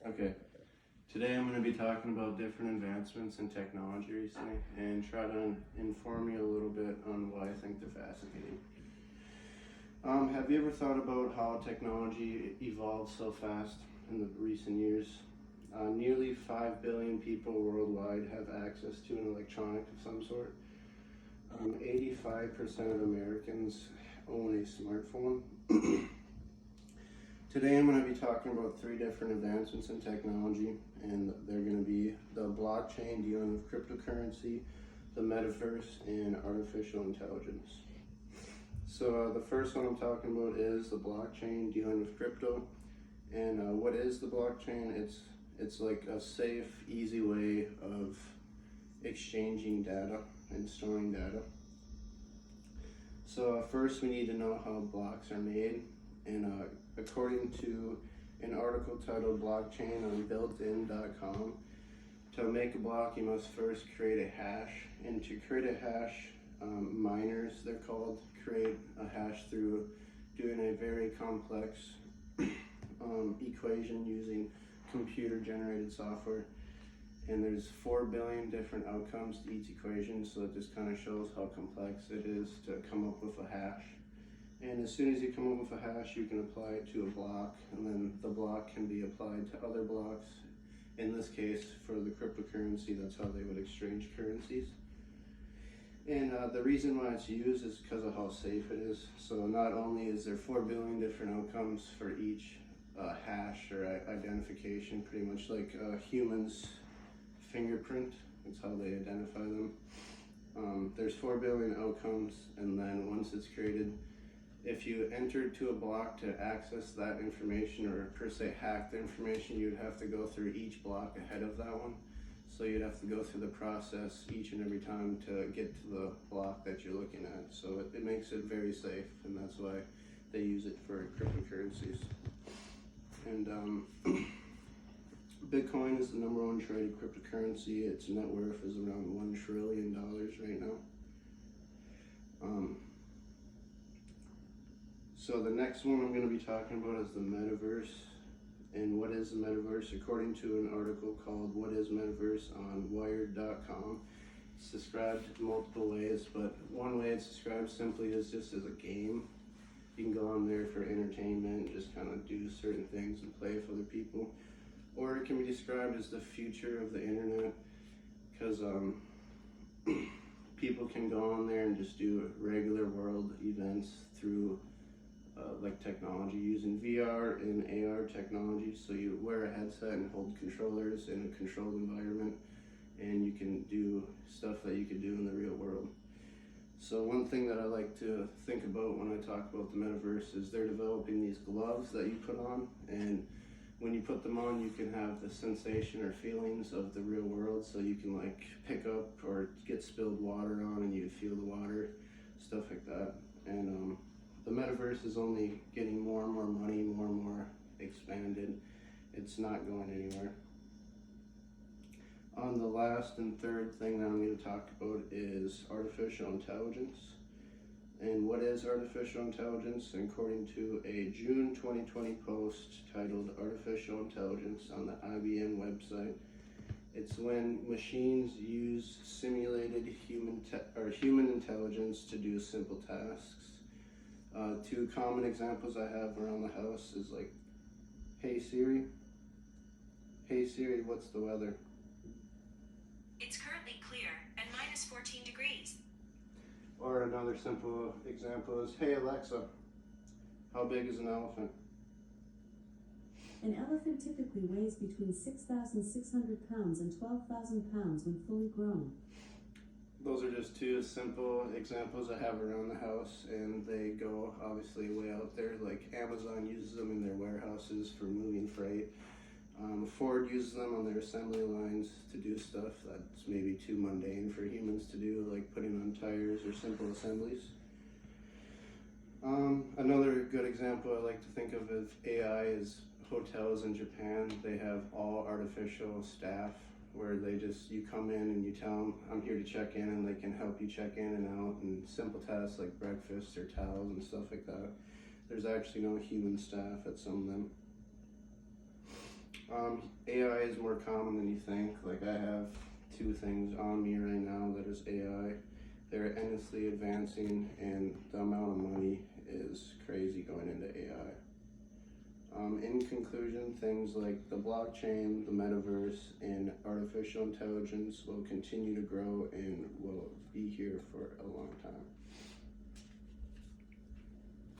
Okay, today I'm going to be talking about different advancements in technology recently and try to inform you a little bit on why I think they're fascinating. Have you ever thought about how technology evolved so fast in the recent years? Nearly 5 billion people worldwide have access to an electronic of some sort. 85% of Americans own a smartphone. Today I'm going to be talking about 3 different advancements in technology, and they're going to be the blockchain dealing with cryptocurrency, the metaverse, and artificial intelligence. So the first one I'm talking about is the blockchain dealing with crypto. And what is the blockchain? It's like a safe, easy way of exchanging data and storing data. So first we need to know how blocks are made, and according to an article titled Blockchain on builtin.com, to make a block you must first create a hash, and to create a hash, miners, they're called, create a hash through doing a very complex equation using computer generated software. And there's 4 billion different outcomes to each equation, so it just kind of shows how complex it is to come up with a hash. And as soon as you come up with a hash, you can apply it to a block, and then the block can be applied to other blocks. In this case, for the cryptocurrency, that's how they would exchange currencies. And the reason why it's used is because of how safe it is. So not only is there 4 billion different outcomes for each hash or identification, pretty much like a human's fingerprint, that's how they identify them. There's 4 billion outcomes, and then once it's created, if you entered to a block to access that information, or per se hack the information, you'd have to go through each block ahead of that one. So you'd have to go through the process each and every time to get to the block that you're looking at. So it makes it very safe, and that's why they use it for cryptocurrencies. And Bitcoin is the #1 traded cryptocurrency. Its net worth is around $1 trillion right now. So the next one I'm going to be talking about is the metaverse. And what is the metaverse? According to an article called What is Metaverse on Wired.com, it's described multiple ways, but one way it's described simply is just as a game. You can go on there for entertainment, just kind of do certain things and play with other people. Or it can be described as the future of the internet, because people can go on there and just do regular world events through like technology, using VR and AR technology. So you wear a headset and hold controllers in a controlled environment, and you can do stuff that you could do in the real world. So one thing that I like to think about when I talk about the metaverse is they're developing these gloves that you put on, and when you put them on, you can have the sensation or feelings of the real world. So you can like pick up or get spilled water on and you feel the water, stuff like that. And the metaverse is only getting more and more money, more and more expanded. It's not going anywhere. On the last and third thing that I'm going to talk about is artificial intelligence. And what is artificial intelligence? According to a June 2020 post titled Artificial Intelligence on the IBM website, it's when machines use simulated human intelligence to do simple tasks. 2 common examples I have around the house is like, hey Siri, what's the weather? It's currently clear and minus 14 degrees. Or another simple example is, hey Alexa, how big is an elephant? An elephant typically weighs between 6,600 pounds and 12,000 pounds when fully grown. Those are just 2 simple examples I have around the house, and they go obviously way out there. Like Amazon uses them in their warehouses for moving freight. Ford uses them on their assembly lines to do stuff that's maybe too mundane for humans to do, like putting on tires or simple assemblies. Another good example I like to think of AI is hotels in Japan. They have all artificial staff where you come in and you tell them, I'm here to check in, and they can help you check in and out, and simple tasks like breakfast or towels and stuff like that. There's actually no human staff at some of them. AI is more common than you think. Like, I have 2 things on me right now that is AI. They're endlessly advancing, and the amount of money is crazy going into AI. In conclusion, things like the blockchain, the metaverse, and artificial intelligence will continue to grow and will be here for a long time.